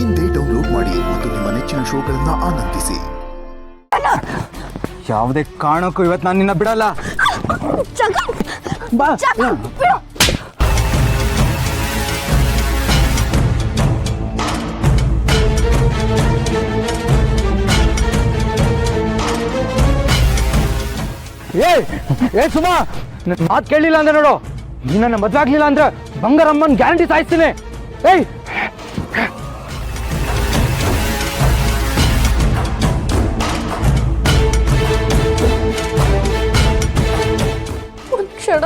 ಇಂದೇ ಡೌನ್ಲೋಡ್ ಮಾಡಿ ಮತ್ತು ನಿಮ್ಮ ನೆಚ್ಚಿನ ಶೋಗಳನ್ನ ಆನಂದಿಸಿ. ಯಾವುದೇ ಕಾರಣಕ್ಕೂ ಇವತ್ತು ನಾನು ನಿನ್ನ ಬಿಡಲ್ಲ. ಬಾ ಏ ಸುಮಾ, ನನ್ನ ಮಾತು ಕೇಳಲಿಲ್ಲ ಅಂದ್ರೆ ನೋಡು, ನೀನು ನನ್ನ ಮದುವೆ ಆಗ್ಲಿಲ್ಲ ಅಂದ್ರೆ ಬಂಗಾರಮ್ಮನ ಗ್ಯಾರಂಟಿ ಸಾಯಿಸ್ತೀನಿ. ಏಯ್ ಒಂದು ಕ್ಷಣ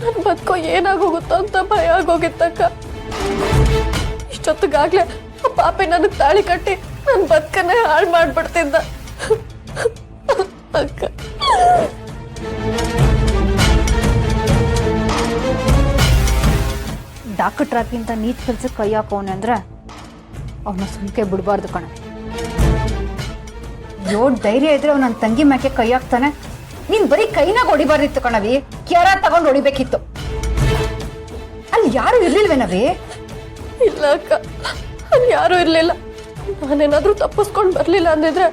ನನ್ನ ಬದುಕೋ ಏನಾಗೋಗುತ್ತೋ ಅಂತ ಭಯ ಆಗೋಗಿತ್ತಕ್ಕ. ಇಷ್ಟೊತ್ತಿಗಾಗ್ಲೇ ಆ ಪಾಪಿ ನನಗೆ ತಾಳಿ ಕಟ್ಟಿ ನನ್ನ ಬದುಕನ್ನೇ ಹಾಳು ಮಾಡ್ಬಿಡ್ತಿದ್ದ ಅಕ್ಕ. ಡಾಕ್ಟ್ರಾಗಿಂತ ನೀಚ್ ಕೆಲ್ಸಕ್ಕೆ ಕೈ ಹಾಕೋನೆ ಅಂದ್ರೆ ಅವನ ಸುಮ್ಕೆ ಬಿಡಬಾರ್ದು ಕಣ. ಯೋಡ್ ಧೈರ್ಯ ಇದ್ರೆ ಅವ್ನ ನನ್ನ ತಂಗಿ ಮ್ಯಾಕೆ ಕೈ ಹಾಕ್ತಾನೆ. ನೀನ್ ಬರೀ ಕೈನಾಗ ಹೊಡಿಬಾರ್ದಿತ್ತು ಕಣವಿ, ಕ್ಯಾರ ತಗೊಂಡು ಹೊಡಿಬೇಕಿತ್ತು. ಅಲ್ಲಿ ಯಾರು ಇರ್ಲಿಲ್ವೇನವಿ? ಇಲ್ಲ ಅಕ್ಕ, ಅಲ್ಲಿ ಯಾರೂ ಇರ್ಲಿಲ್ಲ. ನಾನೇನಾದ್ರೂ ತಪ್ಪಿಸ್ಕೊಂಡು ಬರ್ಲಿಲ್ಲ ಅಂದಿದ್ರೆ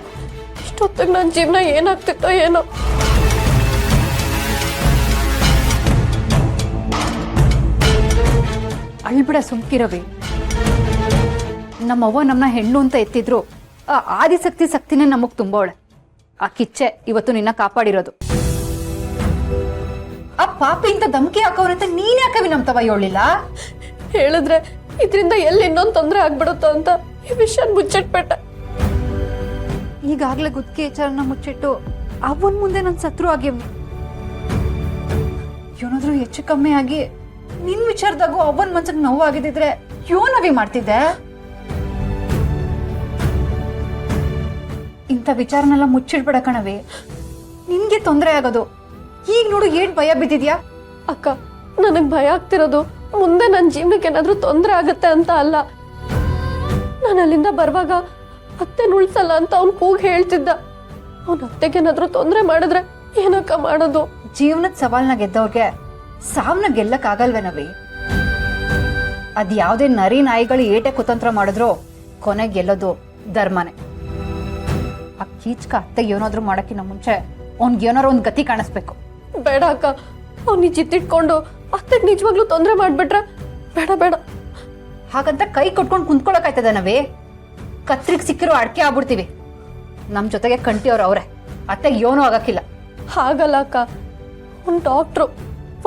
ಇಷ್ಟೊತ್ತಿಗೆ ನನ್ನ ಜೀವನ ಏನಾಗ್ತಿತ್ತೋ ಏನೋ. ಅಳ್ಬಿಡ ಸುಮ್ಕಿರವಿ. ನಮ್ಮವ್ವ ನಮ್ಮನ್ನ ಹೆಣ್ಣು ಅಂತ ಎತ್ತಿದ್ರು ಆ ಆದಿಶಕ್ತಿ ಶಕ್ತಿನೇ ನಮಗ್ ತುಂಬವಳೆ. ಆ ಕಿಚ್ಚೆ ಇವತ್ತು ನಿನ್ನ ಕಾಪಾಡಿರೋದು. ಆ ಪಾಪಿ ಇಂತ ಧಮಕಿ ಹಾಕೋರಂತ ನೀನ್ ಯಾಕವಿ ನಮ್ ತವ ಹೇಳಿಲ್ಲ? ಹೇಳಿದ್ರೆ ಇದರಿಂದ ಎಲ್ಲಿ ಇನ್ನೊಂದು ತೊಂದರೆ ಆಗ್ಬಿಡುತ್ತೋ ಅಂತ ಈ ವಿಷಯ ಮುಚ್ಚಿಟ್ಬಿಟ್ಟೆ. ಈಗಾಗ್ಲೇ ಗುತ್ತಿಗೆ ವಿಚಾರನ ಮುಚ್ಚಿಟ್ಟು ಅವನ್ ಮುಂದೆ ನನ್ ಸತ್ರು ಆಗ್ಯವ್. ಏನಾದ್ರೂ ಹೆಚ್ಚು ಕಮ್ಮಿ ಆಗಿ ನಿನ್ ವಿಚಾರದಾಗೂ ಅವನ್ ಮನ್ಸಕ್ ನೋವು ಆಗಿದ್ರೆ ಯೋನವಿ ಮಾಡ್ತಿದ್ದೆ. ಇಂಥ ವಿಚಾರನೆಲ್ಲ ಮುಚ್ಚಿಡ್ಬೇಡ ಕಣವಿ, ನಿನ್ಗೆ ತೊಂದರೆ ಆಗೋದು. ಈಗ ನೋಡು ಏನ್ ಭಯ ಬಿದ್ದಿದ್ಯಾ. ಅಕ್ಕ, ನನಗ್ ಭಯ ಆಗ್ತಿರೋದು ಮುಂದೆ ನನ್ನ ಜೀವನಕ್ಕೆ ಏನಾದ್ರೂ ತೊಂದರೆ ಆಗತ್ತೆ ಅಂತ ಅಲ್ಲ. ನಾನು ಅಲ್ಲಿಂದ ಬರುವಾಗ ಅತ್ತೆ ಉಳ್ಸಲ್ಲ ಅಂತ ಅವ್ನ್ ಕೂಗ್ ಹೇಳ್ತಿದ್ದ. ಅವ್ನ ಅತ್ತೆಗೇನಾದ್ರೂ ತೊಂದರೆ ಮಾಡಿದ್ರೆ ಏನಕ್ಕ ಮಾಡೋದು? ಜೀವನದ ಸವಾಲ್ನ ಗೆದ್ದವ್ರಿಗೆ ಸಾವ್ನ ಗೆಲ್ಲಕ್ ಆಗಲ್ವೇನವಿ? ಅದ್ ಯಾವ್ದೇ ನರಿ ನಾಯಿಗಳು ಏಟೆ ಕುತಂತ್ರ ಮಾಡಿದ್ರು ಕೊನೆಗೆ ಗೆಲ್ಲೋದು ಧರ್ಮನೇ. ಆ ಕೀಚ್ಕ ಅತ್ತೆಗೆ ಏನಾದ್ರು ಮಾಡಕ್ಕಿನ್ನ ಮುಂಚೆ ಅವ್ನ್ಗೆ ಏನಾರು ಒಂದ್ ಗತಿ ಕಾಣಿಸ್ಬೇಕು. ಬೇಡ ಅಕ್ಕ, ಅವ್ನಿ ಜಿತ್ತಿಟ್ಕೊಂಡು ಅತ್ತೆಗ್ ನಿಜವಾಗ್ಲೂ ತೊಂದರೆ ಮಾಡ್ಬಿಟ್ರೆ ಬೇಡ ಬೇಡ. ಹಾಗಂತ ಕೈ ಕೊಟ್ಕೊಂಡು ಕುಂತ್ಕೊಳಕಾಯ್ತದ ನವಿ? ಕತ್ರಿಗ್ ಸಿಕ್ಕಿರೋ ಅಡ್ಕೆ ಆಗ್ಬಿಡ್ತೀವಿ. ನಮ್ ಜೊತೆಗೆ ಕಂಟಿಯವ್ರು ಅವ್ರೆ, ಅತ್ತೆಗೆ ಏನೂ ಆಗಕ್ಕಿಲ್ಲ. ಹಾಗಲ್ಲ ಅಕ್ಕ, ಅವ್ನ್ ಡಾಕ್ಟ್ರು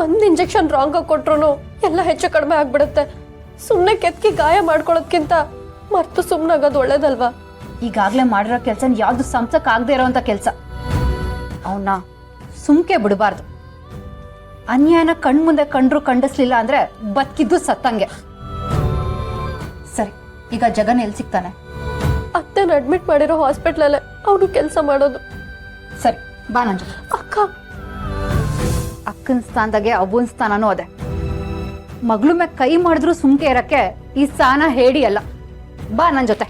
ಒಂದ್ ಇಂಜೆಕ್ಷನ್ ರಾಂಗ್ ಆಗಿ ಕೊಟ್ರು ಎಲ್ಲ ಹೆಚ್ಚು ಕಡಿಮೆ ಆಗ್ಬಿಡುತ್ತೆ. ಸುಮ್ನೆ ಕೆತ್ಕಿ ಗಾಯ ಮಾಡ್ಕೊಳ್ಳೋದ್ಕಿಂತ ಮರ್ತು ಸುಮ್ನಾಗೋದು ಒಳ್ಳೇದಲ್ವಾ? ಈಗಾಗ್ಲೇ ಮಾಡಿರೋ ಕೆಲ್ಸ ಯಾವ್ದು ಸಂಸಕ್ ಆಗದೆ ಇರೋಂಥ ಕೆಲ್ಸ. ಅವನ್ನ ಸುಮ್ಕೆ ಬಿಡಬಾರ್ದು. ಅನ್ಯಾಯನ ಕಣ್ಮುಂದೆ ಕಂಡ್ರು ಖಂಡಿಸ್ಲಿಲ್ಲ ಅಂದ್ರೆ ಬದುಕಿದ್ದು ಸತ್ತಂಗೆ. ಸರಿ, ಈಗ ಜಗನ್ ಎಲ್ಲಿ ಸಿಗ್ತಾನೆ? ಅತ್ತೆನ ಅಡ್ಮಿಟ್ ಮಾಡಿರೋ ಹಾಸ್ಪಿಟ್ಲಲ್ಲೇ ಅವನು ಕೆಲಸ ಮಾಡೋದು. ಸರಿ, ಬಾ ನನ್ ಜೊತೆ. ಅಕ್ಕ, ಅಕ್ಕನ ಸ್ಥಾನದಾಗೆ ಅವ್ವನ ಸ್ಥಾನನೂ ಅದೇ. ಮಗಳು ಮ್ಯಾಗ ಕೈ ಮಾಡಿದ್ರು ಸುಮ್ಕೆ ಇರಕ್ಕೆ ಈ ಸ್ಥಾನ ಹೇಳಿ ಅಲ್ಲ. ಬಾ ನನ್ ಜೊತೆ.